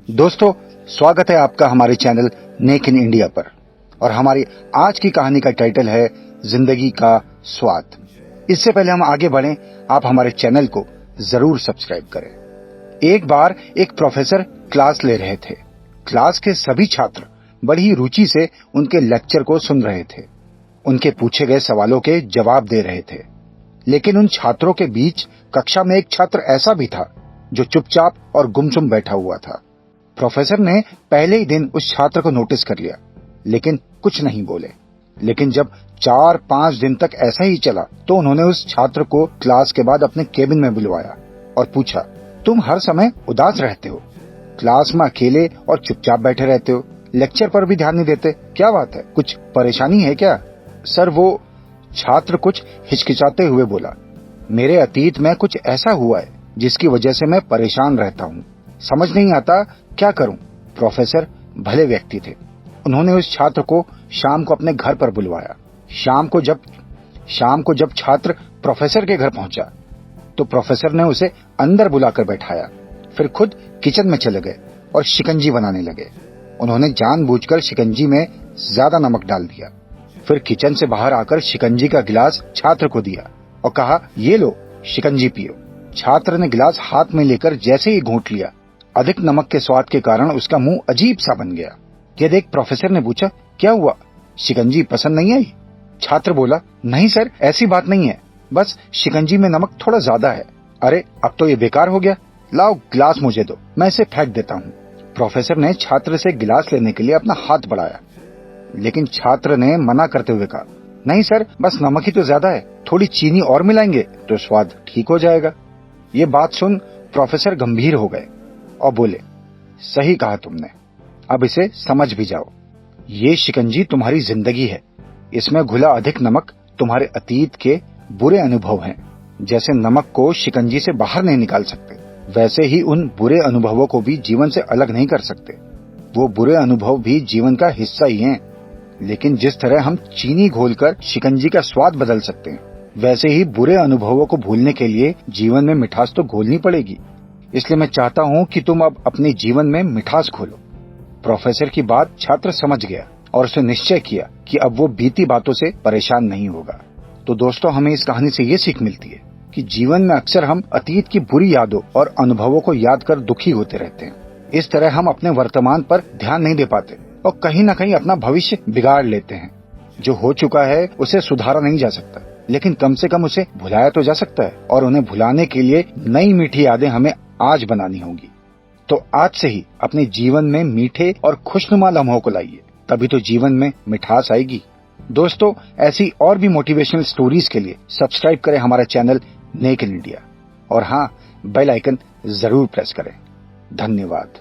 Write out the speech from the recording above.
दोस्तों, स्वागत है आपका हमारे चैनल नेक इन इंडिया पर। और हमारी आज की कहानी का टाइटल है जिंदगी का स्वाद। इससे पहले हम आगे बढ़ें, आप हमारे चैनल को जरूर सब्सक्राइब करें। एक बार एक प्रोफेसर क्लास ले रहे थे। क्लास के सभी छात्र बड़ी रुचि से उनके लेक्चर को सुन रहे थे। उनके पूछे गए सवालों के जवाब दे रहे थे। लेकिन उन छात्रों के बीच कक्षा में एक छात्र ऐसा भी था जो चुपचाप और गुमसुम बैठा हुआ था। प्रोफेसर ने पहले ही दिन उस छात्र को नोटिस कर लिया, लेकिन कुछ नहीं बोले। लेकिन जब 4-5 दिन तक ऐसा ही चला तो उन्होंने उस छात्र को क्लास के बाद अपने केबिन में बुलवाया और पूछा, तुम हर समय उदास रहते हो, क्लास में अकेले और चुपचाप बैठे रहते हो, लेक्चर पर भी ध्यान नहीं देते, क्या बात है, कुछ परेशानी है क्या? सर, वो छात्र कुछ हिचकिचाते हुए बोला, मेरे अतीत में कुछ ऐसा हुआ है जिसकी वजह से मैं परेशान रहता हूँ, समझ नहीं आता क्या करूं। प्रोफेसर भले व्यक्ति थे। उन्होंने उस छात्र को शाम को अपने घर पर बुलवाया। शाम को जब छात्र प्रोफेसर के घर पहुंचा तो प्रोफेसर ने उसे अंदर बुलाकर बैठाया। फिर खुद किचन में चले गए और शिकंजी बनाने लगे। उन्होंने जानबूझकर शिकंजी में ज्यादा नमक डाल दिया। फिर किचन से बाहर आकर शिकंजी का गिलास छात्र को दिया और कहा, ये लो, शिकंजी पियो। छात्र ने गिलास हाथ में लेकर जैसे ही घूंट लिया, अधिक नमक के स्वाद के कारण उसका मुंह अजीब सा बन गया। यह देख प्रोफेसर ने पूछा, क्या हुआ, शिकंजी पसंद नहीं आई? छात्र बोला, नहीं सर, ऐसी बात नहीं है, बस शिकंजी में नमक थोड़ा ज्यादा है। अरे, अब तो ये बेकार हो गया, लाओ गिलास मुझे दो, मैं इसे फेंक देता हूँ। प्रोफेसर ने छात्र से गिलास लेने के लिए अपना हाथ बढ़ाया, लेकिन छात्र ने मना करते हुए कहा, नहीं सर, बस नमक ही तो ज्यादा है, थोड़ी चीनी और मिलाएंगे तो स्वाद ठीक हो जाएगा। ये बात सुन प्रोफेसर गंभीर हो गए और बोले, सही कहा तुमने, अब इसे समझ भी जाओ। ये शिकंजी तुम्हारी जिंदगी है, इसमें घुला अधिक नमक तुम्हारे अतीत के बुरे अनुभव हैं। जैसे नमक को शिकंजी से बाहर नहीं निकाल सकते, वैसे ही उन बुरे अनुभवों को भी जीवन से अलग नहीं कर सकते। वो बुरे अनुभव भी जीवन का हिस्सा ही हैं। लेकिन जिस तरह हम चीनी घोलकर शिकंजी का स्वाद बदल सकते हैं, वैसे ही बुरे अनुभवों को भूलने के लिए जीवन में मिठास तो घोलनी पड़ेगी। इसलिए मैं चाहता हूं कि तुम अब अपने जीवन में मिठास घोलो। प्रोफेसर की बात छात्र समझ गया और उसने निश्चय किया कि अब वो बीती बातों से परेशान नहीं होगा। तो दोस्तों, हमें इस कहानी से ये सीख मिलती है कि जीवन में अक्सर हम अतीत की बुरी यादों और अनुभवों को याद कर दुखी होते रहते हैं। इस तरह हम अपने वर्तमान पर ध्यान नहीं दे पाते और कहीं न कहीं अपना भविष्य बिगाड़ लेते हैं। जो हो चुका है उसे सुधारा नहीं जा सकता, लेकिन कम से कम उसे भुलाया तो जा सकता है। और उन्हें भुलाने के लिए नई मीठी यादें हमें आज बनानी होंगी। तो आज से ही अपने जीवन में मीठे और खुशनुमा लम्हों को लाइए, तभी तो जीवन में मिठास आएगी। दोस्तों, ऐसी और भी मोटिवेशनल स्टोरीज के लिए सब्सक्राइब करें हमारा चैनल नेक इन इंडिया। और हाँ, बेल आइकन जरूर प्रेस करें। धन्यवाद।